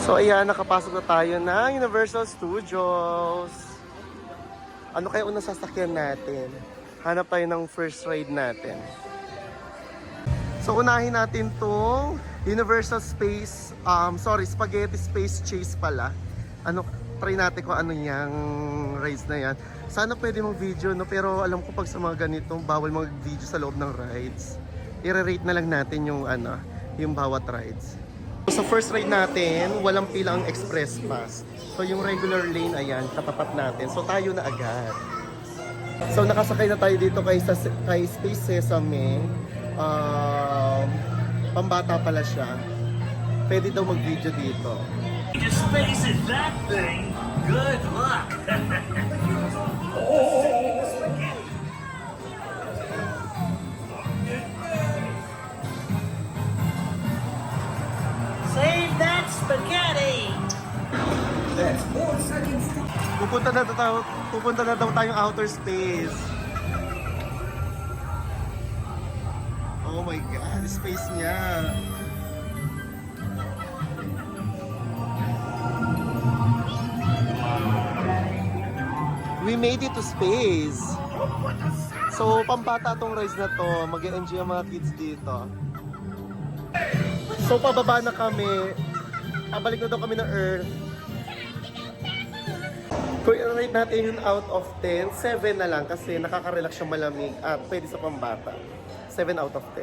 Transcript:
So ayan, nakapasok na tayo ng Universal Studios. Ano kaya unang sasakyan natin? Hanap tayo ng first ride natin. So unahin natin tong Universal Space, Spaghetti Space Chase pala. Try natin kung ano yung rides na yan. Sana pwede mong video, no? Pero alam ko pag sa mga ganito, bawal mag-video sa loob ng rides. I-rate na lang natin yung yung bawat rides. So, sa first ride natin, walang pila ang express pass. So yung regular lane, ayan, katapat natin. So tayo na agad. So nakasakay na tayo dito kay Space Sesame. Pambata pala siya. Pwede daw mag-video dito. Just space is that thing. Good luck. Save that spaghetti. That's 4 seconds. Pupunta na daw tayong outer space. Oh my God, space niya. We made it to space. So, pambata tong rides na to. Mag-enjoy ang mga kids dito. So, pababa na kami. Pabalik na daw kami ng Earth. Kung i-rate natin yung out of 10, 7 na lang kasi nakaka-relax yung malamig at pwede sa pambata. 7 out of 10.